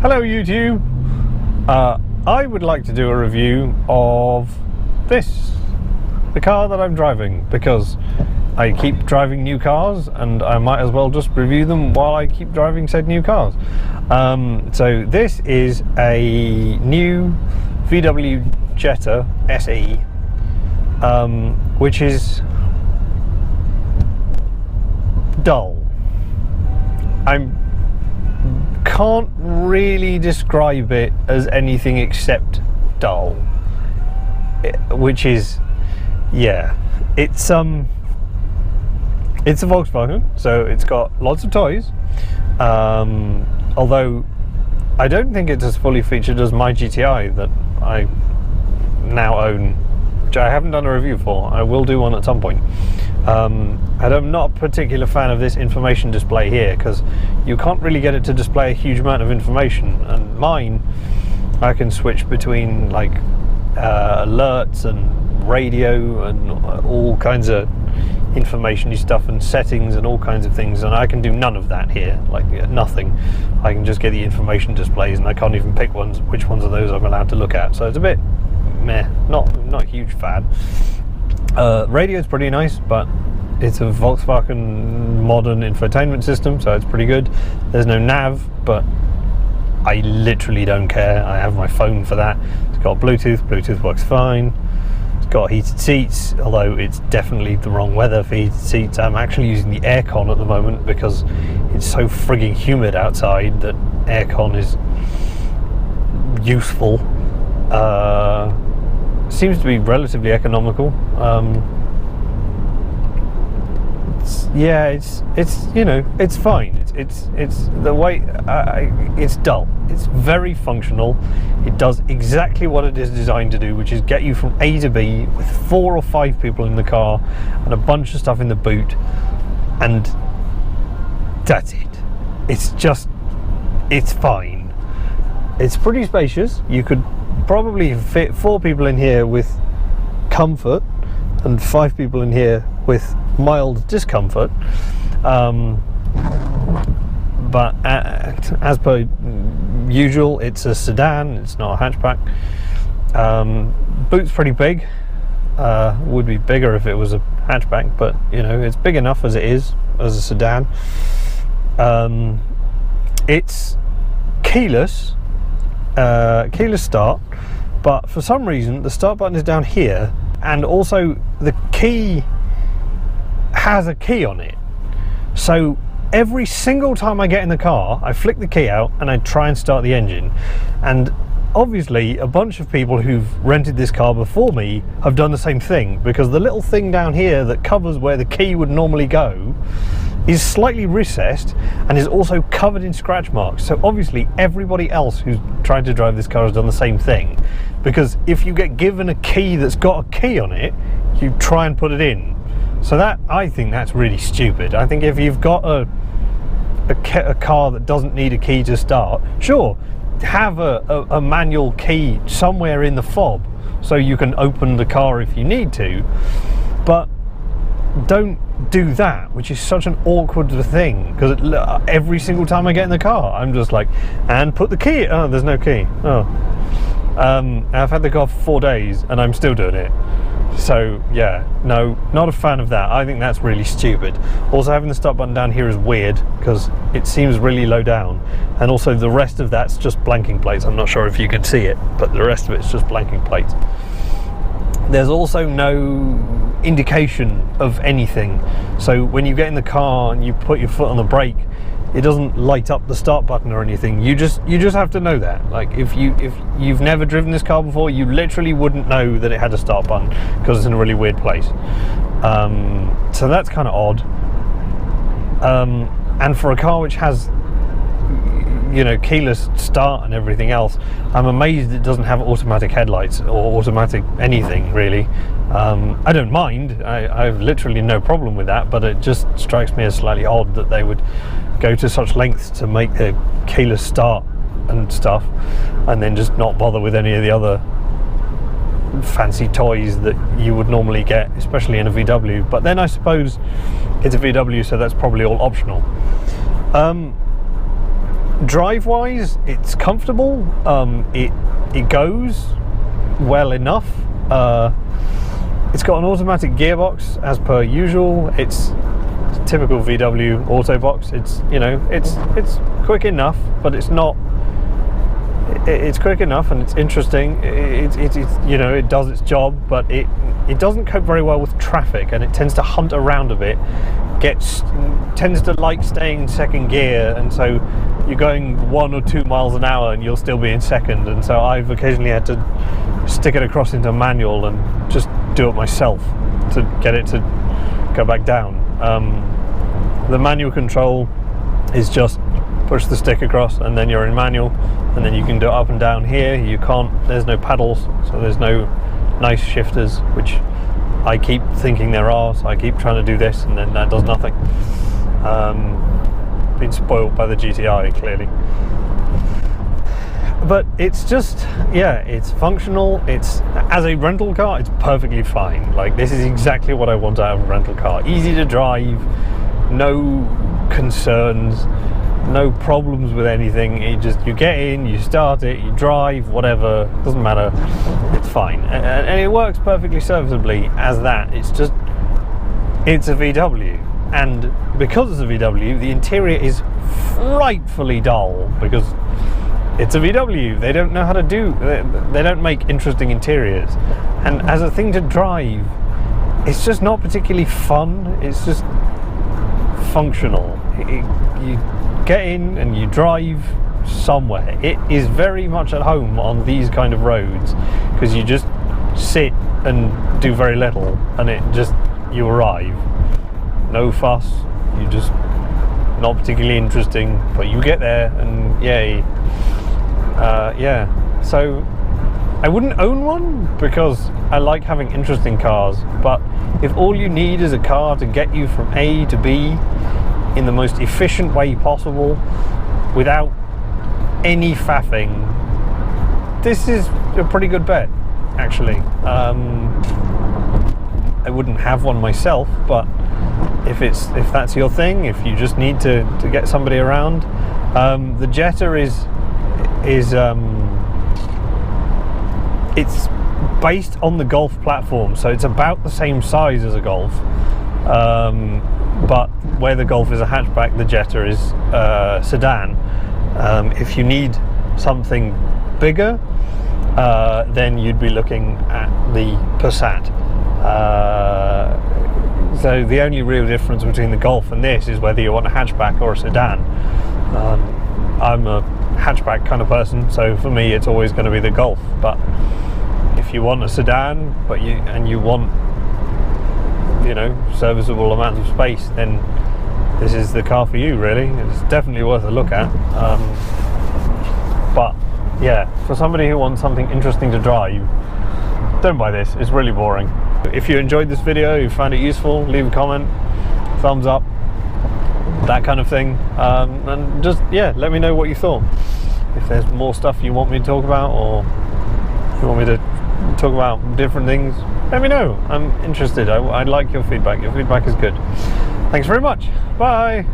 Hello YouTube. I would like to do a review of the car that I'm driving, because I keep driving new cars and I might as well just review them while I keep driving said new cars. So this is a new VW Jetta SE, which is dull. Can't really describe it as anything except dull, which is, yeah, it's a Volkswagen, so it's got lots of toys, although I don't think it's as fully featured as my GTI that I now own, which I haven't done a review for. I will do one at some point. And I'm not a particular fan of this information display here, because you can't really get it to display a huge amount of information, and mine, I can switch between like alerts and radio and all kinds of information-y stuff and settings and all kinds of things, and I can do none of that here, like nothing. I can just get the information displays, and I can't even pick which ones of those I'm allowed to look at, so it's a bit meh, not a huge fan. Radio's pretty nice, but it's a Volkswagen modern infotainment system, so it's pretty good. There's no nav, but I literally don't care. I have my phone for that. It's got Bluetooth works fine. It's got heated seats, although it's definitely the wrong weather for heated seats. I'm actually using the aircon at the moment because it's so frigging humid outside that aircon is useful. Seems to be relatively economical. It's you know, it's fine. It's the way it's dull. It's very functional. It does exactly what it is designed to do, which is get you from A to B with 4 or 5 people in the car and a bunch of stuff in the boot, and that's it. It's fine. It's pretty spacious. You could probably fit 4 people in here with comfort and 5 people in here with mild discomfort, but as per usual, it's a sedan, it's not a hatchback. Boot's pretty big, would be bigger if it was a hatchback, but you know, it's big enough as it is as a sedan. It's keyless start, but for some reason the start button is down here, and also the key has a key on it. So every single time I get in the car, I flick the key out and I try and start the engine. And obviously a bunch of people who've rented this car before me have done the same thing, because the little thing down here that covers where the key would normally go is slightly recessed and is also covered in scratch marks. So obviously everybody else who's tried to drive this car has done the same thing, because if you get given a key that's got a key on it, you try and put it in. So I think that's really stupid. I think if you've got a car that doesn't need a key to start, sure, have a manual key somewhere in the fob so you can open the car if you need to, but don't do that, which is such an awkward thing, because every single time I get in the car I'm just like, and put the key, oh, there's no key. I've had the car for 4 days and I'm still doing it. So yeah, no, not a fan of that. I think that's really stupid. Also, having the start button down here is weird because it seems really low down, and also the rest of that's just blanking plates. I'm not sure if you can see it, but the rest of it's just blanking plates. There's also no indication of anything, so when you get in the car and you put your foot on the brake, it doesn't light up the start button or anything. You just have to know that. Like if you've never driven this car before, you literally wouldn't know that it had a start button because it's in a really weird place. So that's kind of odd. And for a car which has, you know, keyless start and everything else, I'm amazed it doesn't have automatic headlights or automatic anything really. I don't mind. I've literally no problem with that, but it just strikes me as slightly odd that they would go to such lengths to make a keyless start and stuff, and then just not bother with any of the other fancy toys that you would normally get, especially in a VW. But then I suppose it's a VW, so that's probably all optional. drive-wise, it's comfortable. It goes well enough. It's got an automatic gearbox as per usual. It's typical VW auto box. It's, you know, it's quick enough, but it's not. It's quick enough and it's interesting. It's you know, it does its job, but it doesn't cope very well with traffic, and it tends to hunt around a bit. Tends to like staying in second gear, and so you're going 1 or 2 miles an hour and you'll still be in second. And so I've occasionally had to stick it across into manual and just do it myself to get it to go back down. The manual control is just push the stick across and then you're in manual, and then you can do it up and down. Here you can't, there's no pedals, so there's no nice shifters, which I keep thinking there are, so I keep trying to do this and then that does nothing. Been spoiled by the GTI, clearly. But it's just, yeah, it's functional. It's, as a rental car, it's perfectly fine. Like, this is exactly what I want out of a rental car. Easy to drive, no concerns, no problems with anything. You get in, you start it, you drive, whatever, doesn't matter, it's fine. And it works perfectly serviceably as that. It's just, it's a VW. And because it's a VW, the interior is frightfully dull, because it's a VW. They don't know how to do, they don't make interesting interiors. And as a thing to drive, it's just not particularly fun. It's just functional. You get in and you drive somewhere. It is very much at home on these kind of roads, because you just sit and do very little, and you arrive. No fuss. You just, not particularly interesting, but you get there and yay. Yeah. So I wouldn't own one because I like having interesting cars, but if all you need is a car to get you from A to B in the most efficient way possible without any faffing, this is a pretty good bet, actually. I wouldn't have one myself, but if that's your thing, if you just need to get somebody around, the Jetta is it's based on the Golf platform, so it's about the same size as a Golf, but where the Golf is a hatchback, the Jetta is sedan. If you need something bigger, then you'd be looking at the Passat. So the only real difference between the Golf and this is whether you want a hatchback or a sedan. I'm a hatchback kind of person, so for me it's always going to be the Golf. But if you want a sedan, and you want, you know, serviceable amounts of space, then this is the car for you, really. It's definitely worth a look at. But yeah, for somebody who wants something interesting to drive, don't buy this. It's really boring. If you enjoyed this video, you found it useful, leave a comment, thumbs up, that kind of thing, and just, yeah, let me know what you thought. If there's more stuff you want me to talk about, or you want me to talk about different things, let me know. I'm interested. I'd like your feedback. Your feedback is good. Thanks very much. Bye.